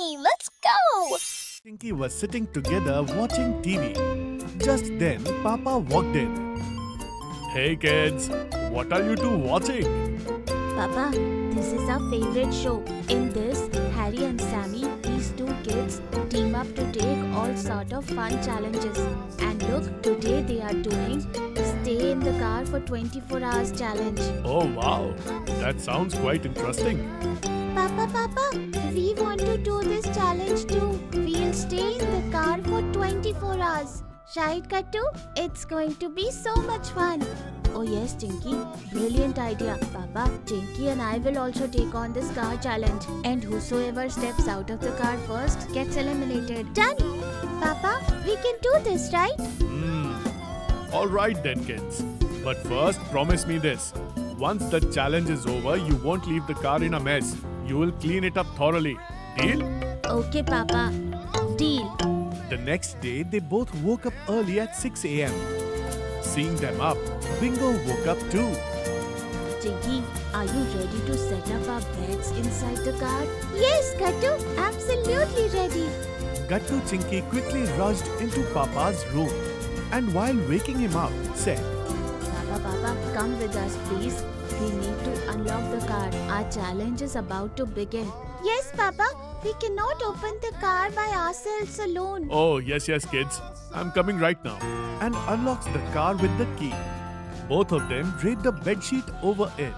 Mommy, let's go! Tinky was sitting together watching TV. Just then, Papa walked in. Hey kids, what are you two watching? Papa, this is our favorite show. In this, Harry and Sammy, these two kids, team up to take all sort of fun challenges. And look, today they are doing Stay in the Car for 24 Hours challenge. Oh wow, that sounds quite interesting. Papa, we want to do this challenge too. We'll stay in the car for 24 hours. Right, Kattu? It's going to be so much fun. Oh yes, Tinky. Brilliant idea. Papa, Tinky and I will also take on this car challenge. And whosoever steps out of the car first gets eliminated. Done! Papa, we can do this, right? Alright then kids. But first, promise me this. Once the challenge is over, you won't leave the car in a mess. You will clean it up thoroughly. Deal? Okay, Papa. Deal. The next day, they both woke up early at 6 a.m. Seeing them up, Bingo woke up too. Tinky, are you ready to set up our beds inside the car? Yes, Kattu. Absolutely ready. Gattu Chinky quickly rushed into Papa's room and while waking him up, said, Papa, come with us, please. We need to unlock the car. Our challenge is about to begin. Yes, Papa. We cannot open the car by ourselves alone. Oh, yes, kids. I'm coming right now. And unlocks the car with the key. Both of them draped a bedsheet over it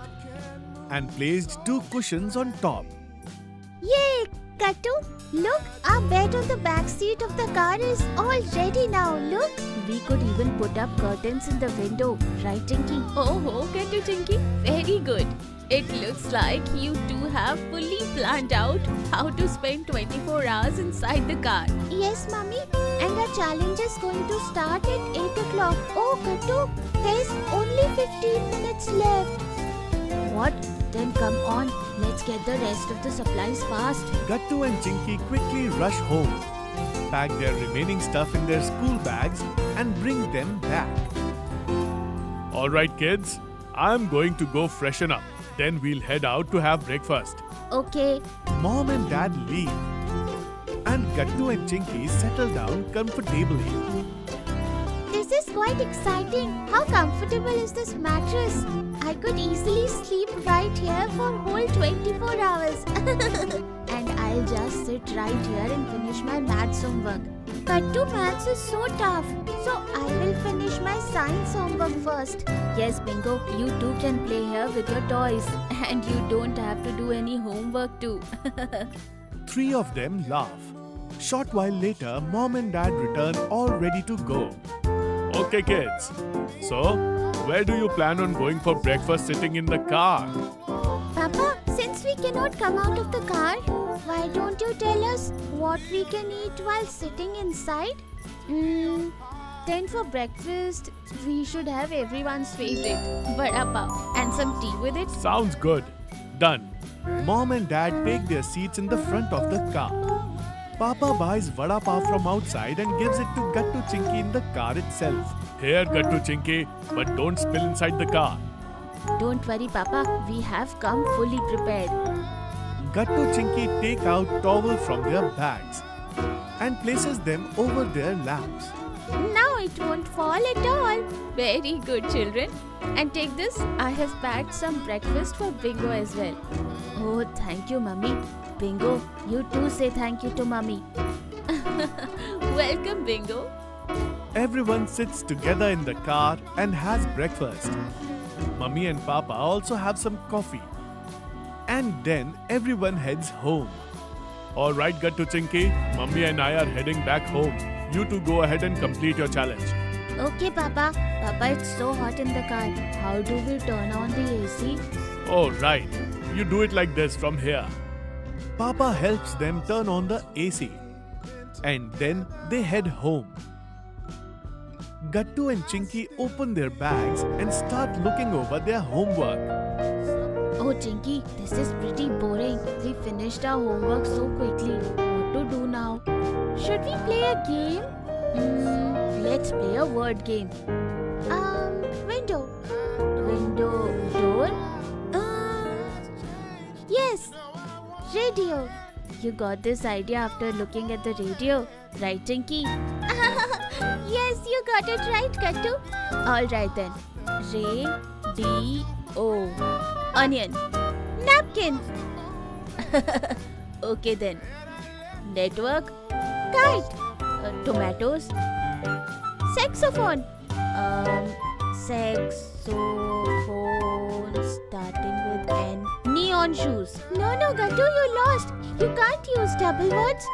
and placed two cushions on top. Yay! Kattu, look, our bed on the back seat of the car is all ready now. Look. We could even put up curtains in the window. Right, Tinky? Oh, Kattu Tinky, very good. It looks like you two have fully planned out how to spend 24 hours inside the car. Yes, Mummy. And our challenge is going to start at 8 o'clock. Oh, Kattu, there's only 15 minutes left. What? Then come on. Let's get the rest of the supplies fast. Gattu and Chinky quickly rush home, pack their remaining stuff in their school bags and bring them back. Alright kids, I'm going to go freshen up. Then we'll head out to have breakfast. Okay. Mom and Dad leave. And Gattu and Chinky settle down comfortably. This is quite exciting. How comfortable is this mattress? I could easily sleep right here for whole 24 hours. And I'll just sit right here and finish my maths homework. Kattu, maths is so tough. So I will finish my science homework first. Yes, Bingo, you too can play here with your toys. And you don't have to do any homework too. Three of them laugh. Short while later, Mom and Dad return all ready to go. Okay kids, so where do you plan on going for breakfast sitting in the car? Papa, since we cannot come out of the car, why don't you tell us what we can eat while sitting inside? Then for breakfast, we should have everyone's favorite, vada pav, and some tea with it. Sounds good. Done. Mom and Dad take their seats in the front of the car. Papa buys vada pav from outside and gives it to Gattu Chinky in the car itself. Here, Gattu Chinky, but don't spill inside the car. Don't worry, Papa. We have come fully prepared. Gattu Chinky take out towels from their bags and places them over their laps. Now it won't fall at all. Very good, children. And take this. I have packed some breakfast for Bingo as well. Oh, thank you, Mummy. Bingo, you too say thank you to Mummy. Welcome, Bingo. Everyone sits together in the car and has breakfast. Mummy and Papa also have some coffee. And then everyone heads home. Alright, Gattu Chinky, Mummy and I are heading back home. You two go ahead and complete your challenge. Okay, Papa. Papa, it's so hot in the car. How do we turn on the AC? Oh, right. You do it like this from here. Papa helps them turn on the AC. And then they head home. Gattu and Chinky open their bags and start looking over their homework. Oh, Chinky, this is pretty boring. We finished our homework so quickly. What to do now? Should we play a game? Let's play a word game. Window. Window, door. Yes. Radio. you got this idea after looking at the radio, right, Chinky? Yes, you got it right, Kattu. Alright then. Radio. Onion. Napkin. Okay then. Network. Kite. Tomatoes. Saxophone. Saxophone starting with N. Neon shoes. No, Kattu, you lost. You can't use double words.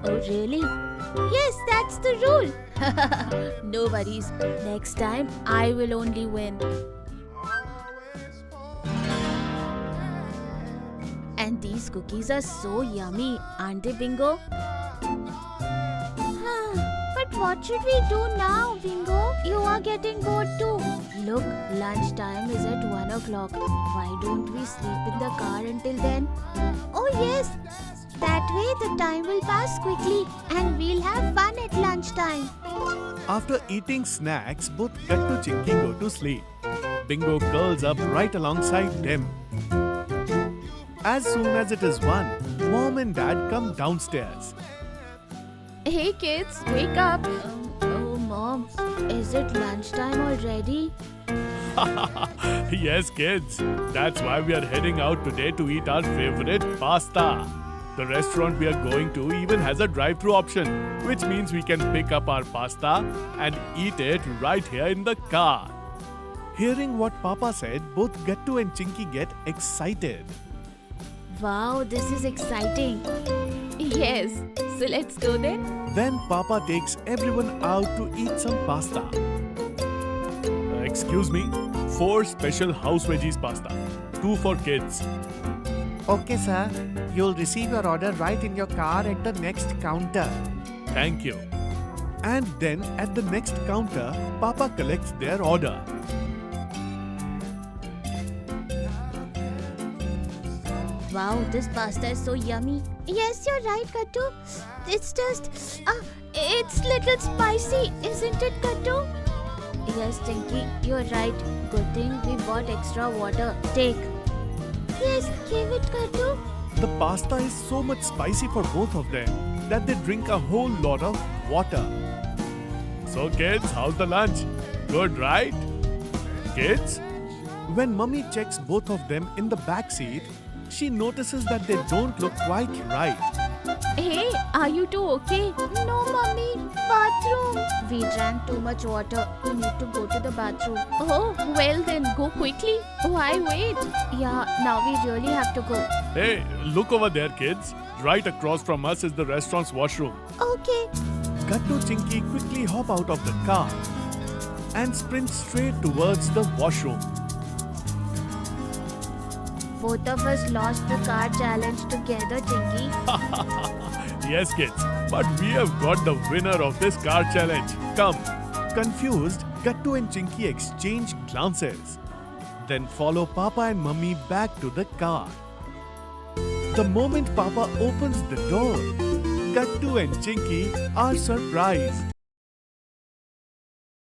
Oh really? Yes, that's the rule. No worries. Next time I will only win. And these cookies are so yummy, aren't they, Bingo? But what should we do now, Bingo? You are getting bored too. Look, lunchtime is at 1 o'clock. Why don't we sleep in the car until then? Oh yes. That way the time will pass quickly and we'll have fun at lunchtime. After eating snacks, both Kattu Chinky go to sleep. Bingo curls up right alongside them. As soon as it is 1, Mom and Dad come downstairs. Hey kids, wake up. Oh Mom, is it lunchtime already? Yes, kids. That's why we are heading out today to eat our favorite pasta. The restaurant we are going to even has a drive-thru option, which means we can pick up our pasta and eat it right here in the car. Hearing what Papa said, both Gattu and Chinky get excited. Wow, this is exciting. Yes, so let's go then. Then Papa takes everyone out to eat some pasta. Excuse me, 4 special house veggies pasta, 2 for kids. Okay, sir. You'll receive your order right in your car at the next counter. Thank you. And then at the next counter, Papa collects their order. Wow, this pasta is so yummy. Yes, you're right, Kattu. It's just, it's little spicy, isn't it, Kattu? Yes, Chinky, you're right. Good thing we bought extra water. Take. Yes, give it, Kattu. The pasta is so much spicy for both of them that they drink a whole lot of water. So kids, how's the lunch? Good, right? Kids? When Mummy checks both of them in the back seat, she notices that they don't look quite right. Hey, are you two okay? No, Mummy. Bathroom. We drank too much water. We need to go to the bathroom. Oh, well then, go quickly. Why wait? Yeah, now we really have to go. Hey, look over there, kids. Right across from us is the restaurant's washroom. Okay. Gattu Chinky quickly hop out of the car and sprint straight towards the washroom. Both of us lost the car challenge together, Chinky. Yes, kids, but we have got the winner of this car challenge. Come. Confused, Gattu and Chinky exchange glances. Then follow Papa and Mummy back to the car. The moment Papa opens the door, Gattu and Chinky are surprised.